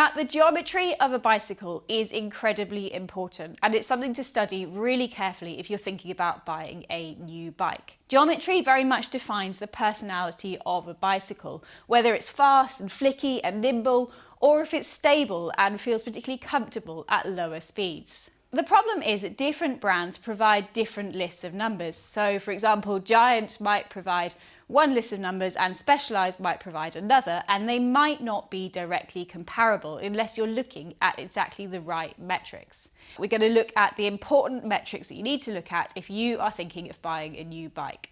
Now, the geometry of a bicycle is incredibly important, and it's something to study really carefully if you're thinking about buying a new bike. Geometry very much defines the personality of a bicycle, whether it's fast and flicky and nimble, or if it's stable and feels particularly comfortable at lower speeds. The problem is that different brands provide different lists of numbers. So, for example, Giant might provide one list of numbers and Specialized might provide another, and they might not be directly comparable unless you're looking at exactly the right metrics. We're going to look at the important metrics that you need to look at if you are thinking of buying a new bike.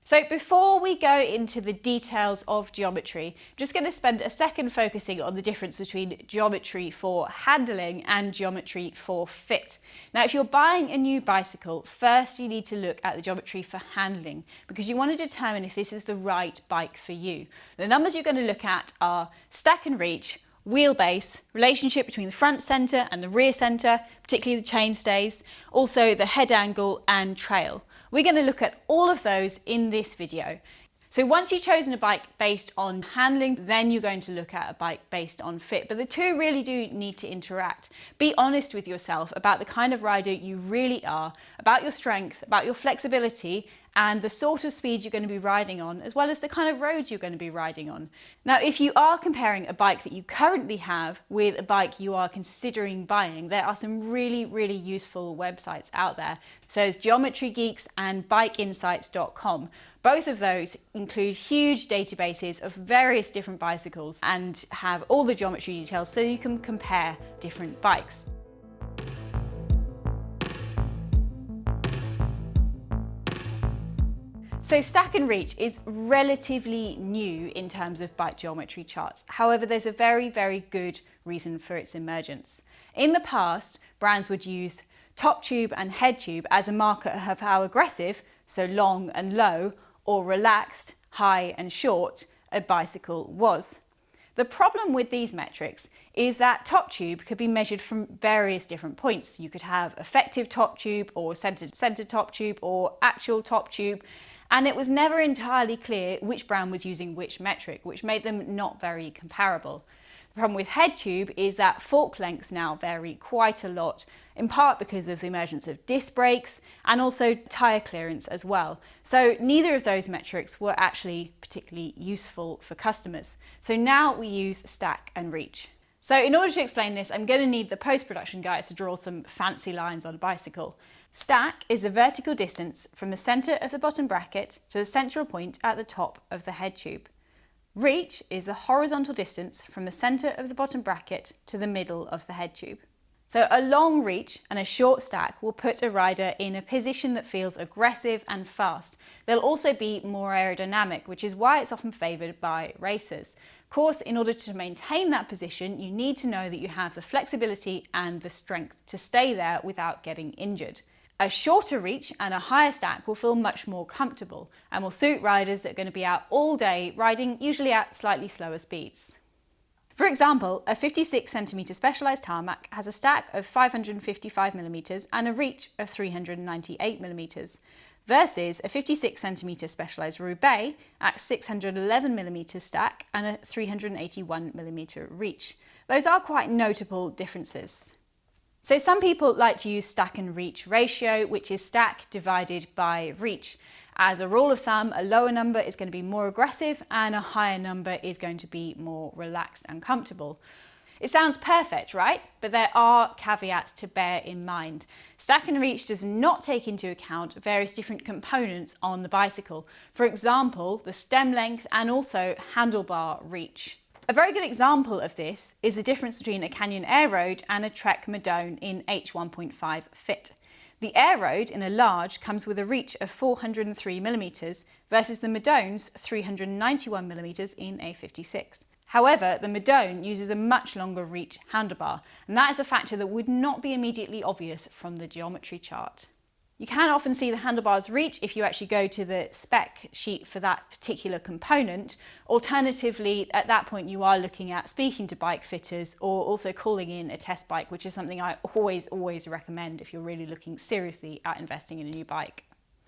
So before we go into the details of geometry, I'm just going to spend a second focusing on the difference between geometry for handling and geometry for fit. Now, if you're buying a new bicycle, first you need to look at the geometry for handling because you want to determine if this is the right bike for you. The numbers you're going to look at are stack and reach, wheelbase, relationship between the front centre and the rear centre, particularly the chainstays, also the head angle and trail. We're going to look at all of those in this video. So once you've chosen a bike based on handling, then you're going to look at a bike based on fit. But the two really do need to interact. Be honest with yourself about the kind of rider you really are, about your strength, about your flexibility, and the sort of speed you're going to be riding on, as well as the kind of roads you're going to be riding on. Now, if you are comparing a bike that you currently have with a bike you are considering buying, there are some really, really useful websites out there. So there's Geometry Geeks and bikeinsights.com. Both of those include huge databases of various different bicycles and have all the geometry details so you can compare different bikes. So stack and reach is relatively new in terms of bike geometry charts. However, there's a very, very good reason for its emergence. In the past, brands would use top tube and head tube as a marker of how aggressive, so long and low, or relaxed, high and short, a bicycle was. The problem with these metrics is that top tube could be measured from various different points. You could have effective top tube or centered top tube or actual top tube, and it was never entirely clear which brand was using which metric, which made them not very comparable. The problem with head tube is that fork lengths now vary quite a lot, in part because of the emergence of disc brakes and also tyre clearance as well. So neither of those metrics were actually particularly useful for customers. So now we use stack and reach. So in order to explain this, I'm going to need the post-production guys to draw some fancy lines on a bicycle. Stack is the vertical distance from the centre of the bottom bracket to the central point at the top of the head tube. Reach is the horizontal distance from the centre of the bottom bracket to the middle of the head tube. So a long reach and a short stack will put a rider in a position that feels aggressive and fast. They'll also be more aerodynamic, which is why it's often favoured by racers. Of course, in order to maintain that position, you need to know that you have the flexibility and the strength to stay there without getting injured. A shorter reach and a higher stack will feel much more comfortable and will suit riders that are going to be out all day riding usually at slightly slower speeds. For example, a 56cm Specialized tarmac has a stack of 555mm and a reach of 398mm, versus a 56cm Specialized Roubaix at 611mm stack and a 381mm reach. Those are quite notable differences. So some people like to use stack and reach ratio, which is stack divided by reach. As a rule of thumb, a lower number is going to be more aggressive and a higher number is going to be more relaxed and comfortable. It sounds perfect, right? But there are caveats to bear in mind. Stack and reach does not take into account various different components on the bicycle. For example, the stem length and also handlebar reach. A very good example of this is the difference between a Canyon Air Road and a Trek Madone in H1.5 fit. The Air Road in a large comes with a reach of 403mm versus the Madone's 391mm in a 56. However, the Madone uses a much longer reach handlebar, and that is a factor that would not be immediately obvious from the geometry chart. You can often see the handlebar's reach if you actually go to the spec sheet for that particular component. Alternatively, at that point you are looking at speaking to bike fitters or also calling in a test bike, which is something I always recommend if you're really looking seriously at investing in a new bike.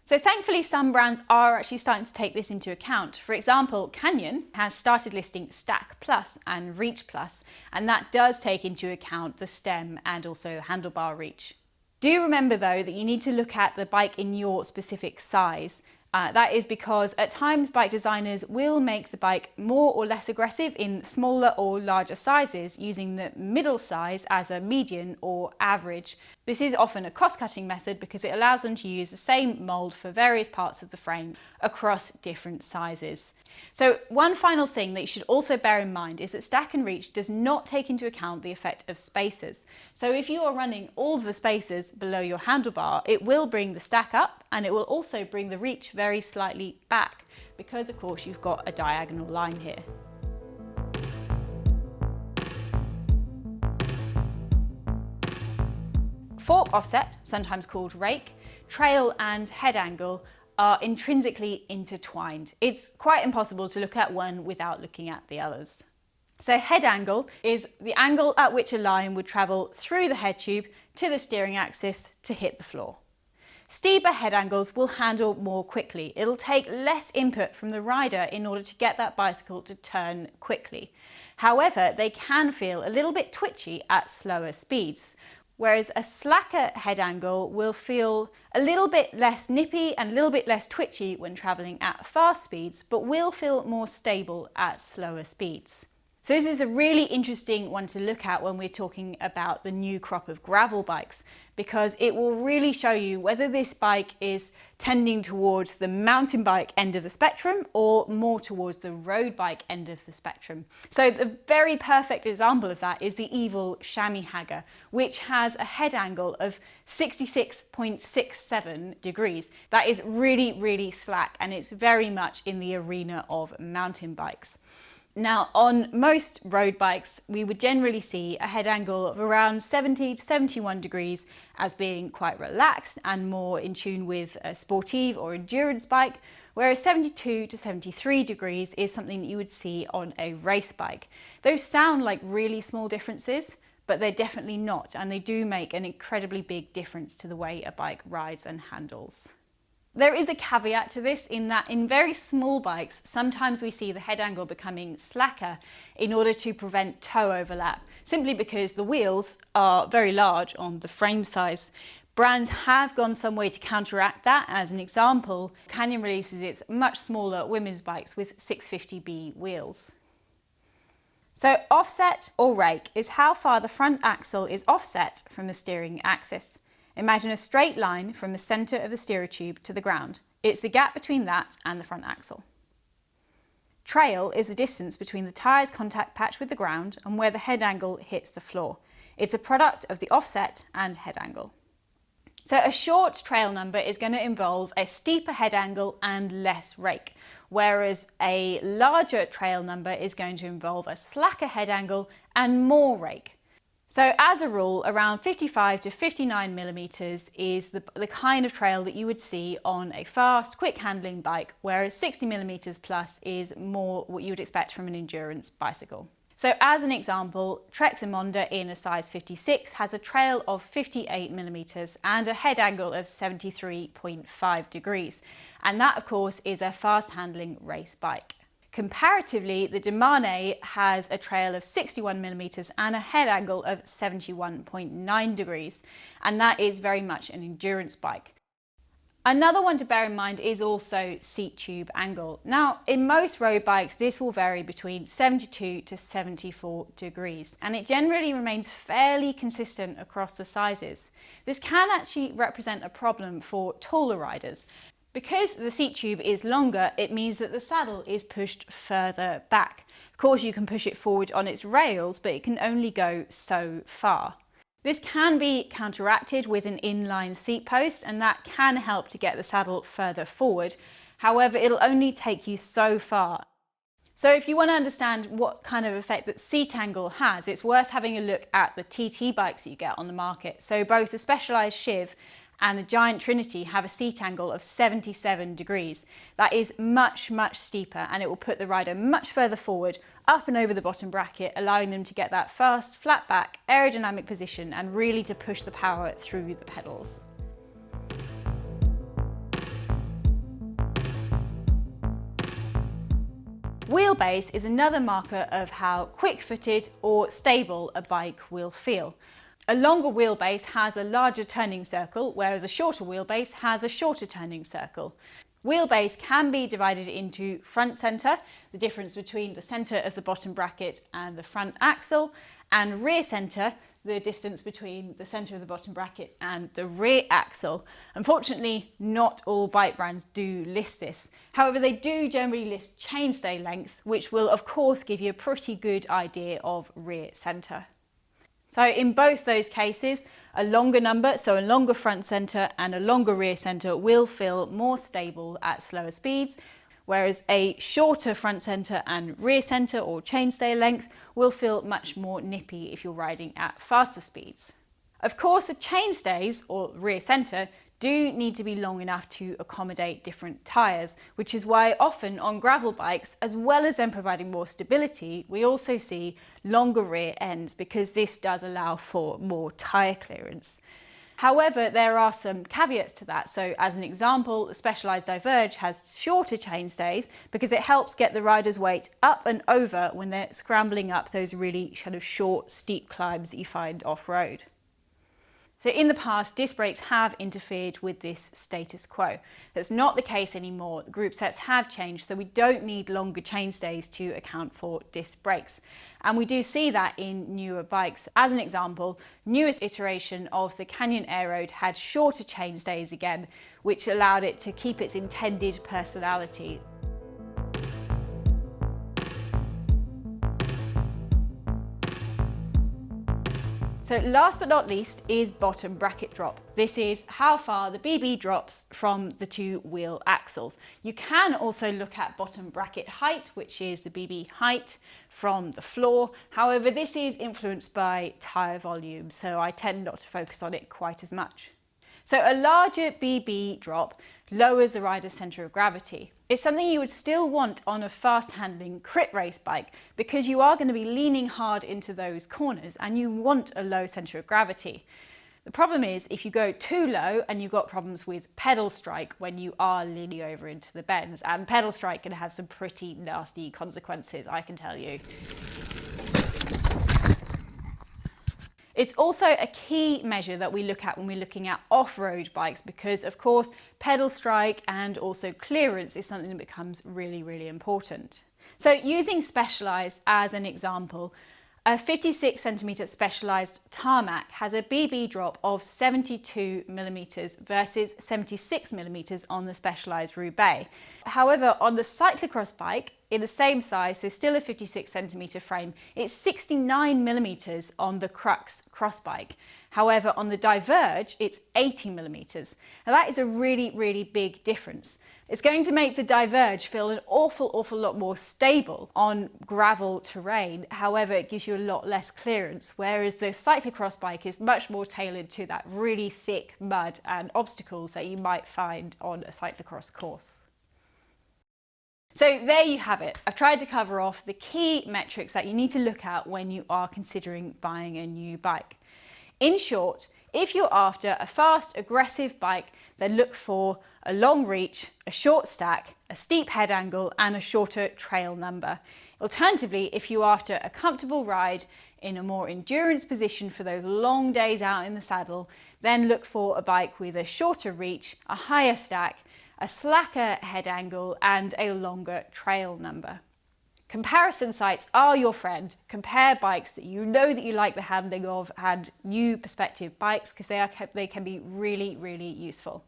So thankfully, some brands are actually starting to take this into account. For example, Canyon has started listing Stack Plus and Reach Plus, and that does take into account the stem and also handlebar reach. Do remember though that you need to look at the bike in your specific size. That is because at times bike designers will make the bike more or less aggressive in smaller or larger sizes, using the middle size as a median or average. This is often a cost-cutting method because it allows them to use the same mould for various parts of the frame across different sizes. So one final thing that you should also bear in mind is that Stack and Reach does not take into account the effect of spacers. So if you are running all of the spacers below your handlebar, it will bring the stack up and it will also bring the reach very slightly back because of course you've got a diagonal line here. Fork offset, sometimes called rake, trail and head angle are intrinsically intertwined. It's quite impossible to look at one without looking at the others. So head angle is the angle at which a line would travel through the head tube to the steering axis to hit the floor. Steeper head angles will handle more quickly. It'll take less input from the rider in order to get that bicycle to turn quickly. However, they can feel a little bit twitchy at slower speeds, whereas a slacker head angle will feel a little bit less nippy and a little bit less twitchy when travelling at fast speeds, but will feel more stable at slower speeds. So this is a really interesting one to look at when we're talking about the new crop of gravel bikes, because it will really show you whether this bike is tending towards the mountain bike end of the spectrum or more towards the road bike end of the spectrum. So the very perfect example of that is the Evil Chamois Hagger, which has a head angle of 66.67 degrees. That is really, really slack, and it's very much in the arena of mountain bikes. Now, on most road bikes, we would generally see a head angle of around 70 to 71 degrees as being quite relaxed and more in tune with a sportive or endurance bike, whereas 72 to 73 degrees is something that you would see on a race bike. Those sound like really small differences, but they're definitely not, and they do make an incredibly big difference to the way a bike rides and handles. There is a caveat to this in that in very small bikes, sometimes we see the head angle becoming slacker in order to prevent toe overlap, simply because the wheels are very large on the frame size. Brands have gone some way to counteract that. As an example, Canyon releases its much smaller women's bikes with 650B wheels. So offset or rake is how far the front axle is offset from the steering axis. Imagine a straight line from the centre of the steerer tube to the ground. It's the gap between that and the front axle. Trail is the distance between the tyre's contact patch with the ground and where the head angle hits the floor. It's a product of the offset and head angle. So a short trail number is going to involve a steeper head angle and less rake, whereas a larger trail number is going to involve a slacker head angle and more rake. So as a rule, around 55 to 59 millimeters is the kind of trail that you would see on a fast, quick handling bike, whereas 60 millimeters plus is more what you would expect from an endurance bicycle. So as an example, Trek Monda in a size 56 has a trail of 58 millimeters and a head angle of 73.5 degrees. And that of course is a fast handling race bike. Comparatively, the Demane has a trail of 61 millimeters and a head angle of 71.9 degrees, and that is very much an endurance bike. Another one to bear in mind is also seat tube angle. Now, in most road bikes, this will vary between 72 to 74 degrees, and it generally remains fairly consistent across the sizes. This can actually represent a problem for taller riders. Because the seat tube is longer, it means that the saddle is pushed further back. Of course, you can push it forward on its rails, but it can only go so far. This can be counteracted with an inline seat post, and that can help to get the saddle further forward. However, it'll only take you so far. So if you want to understand what kind of effect that seat angle has, it's worth having a look at the TT bikes that you get on the market. So both the Specialized Shiv and the Giant Trinity have a seat angle of 77 degrees. That is much, much steeper, and it will put the rider much further forward, up and over the bottom bracket, allowing them to get that fast, flat back, aerodynamic position and really to push the power through the pedals. Wheelbase is another marker of how quick-footed or stable a bike will feel. A longer wheelbase has a larger turning circle, whereas a shorter wheelbase has a shorter turning circle. Wheelbase can be divided into front centre, the difference between the centre of the bottom bracket and the front axle, and rear centre, the distance between the centre of the bottom bracket and the rear axle. Unfortunately, not all bike brands do list this. However, they do generally list chainstay length, which will of course give you a pretty good idea of rear centre. So in both those cases, a longer number, so a longer front centre and a longer rear centre, will feel more stable at slower speeds, whereas a shorter front centre and rear centre or chainstay length will feel much more nippy if you're riding at faster speeds. Of course, the chainstays or rear centre do need to be long enough to accommodate different tyres, which is why often on gravel bikes, as well as them providing more stability, we also see longer rear ends because this does allow for more tyre clearance. However, there are some caveats to that. So as an example, the Specialized Diverge has shorter chainstays because it helps get the rider's weight up and over when they're scrambling up those really kind of short, steep climbs that you find off-road. So in the past, disc brakes have interfered with this status quo. That's not the case anymore. The group sets have changed, so we don't need longer chainstays to account for disc brakes. And we do see that in newer bikes. As an example, newest iteration of the Canyon Aeroad had shorter chainstays again, which allowed it to keep its intended personality. So last but not least is bottom bracket drop. This is how far the BB drops from the two wheel axles. You can also look at bottom bracket height, which is the BB height from the floor. However, this is influenced by tyre volume, so I tend not to focus on it quite as much. So a larger BB drop lowers the rider's centre of gravity. It's something you would still want on a fast handling crit race bike because you are going to be leaning hard into those corners and you want a low centre of gravity. The problem is if you go too low and you've got problems with pedal strike when you are leaning over into the bends, and pedal strike can have some pretty nasty consequences, I can tell you. It's also a key measure that we look at when we're looking at off-road bikes because, of course, pedal strike and also clearance is something that becomes really, really important. So using Specialized as an example, a 56 centimetre Specialized Tarmac has a BB drop of 72 millimetres versus 76 millimetres on the Specialized Roubaix. However, on the cyclocross bike, in the same size, so still a 56 centimetre frame, it's 69 millimetres on the Crux cross bike. However, on the Diverge, it's 80 millimetres. Now that is a really, really big difference. It's going to make the Diverge feel an awful lot more stable on gravel terrain. However, it gives you a lot less clearance, whereas the cyclocross bike is much more tailored to that really thick mud and obstacles that you might find on a cyclocross course. So there you have it. I've tried to cover off the key metrics that you need to look at when you are considering buying a new bike. In short, if you're after a fast, aggressive bike, then look for a long reach, a short stack, a steep head angle, and a shorter trail number. Alternatively, if you're after a comfortable ride in a more endurance position for those long days out in the saddle, then look for a bike with a shorter reach, a higher stack, a slacker head angle, and a longer trail number. Comparison sites are your friend. Compare bikes that you know that you like the handling of and new perspective bikes because they can be really, really useful.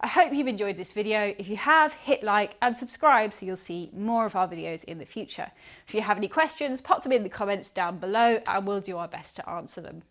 I hope you've enjoyed this video. If you have, hit like and subscribe so you'll see more of our videos in the future. If you have any questions, pop them in the comments down below and we'll do our best to answer them.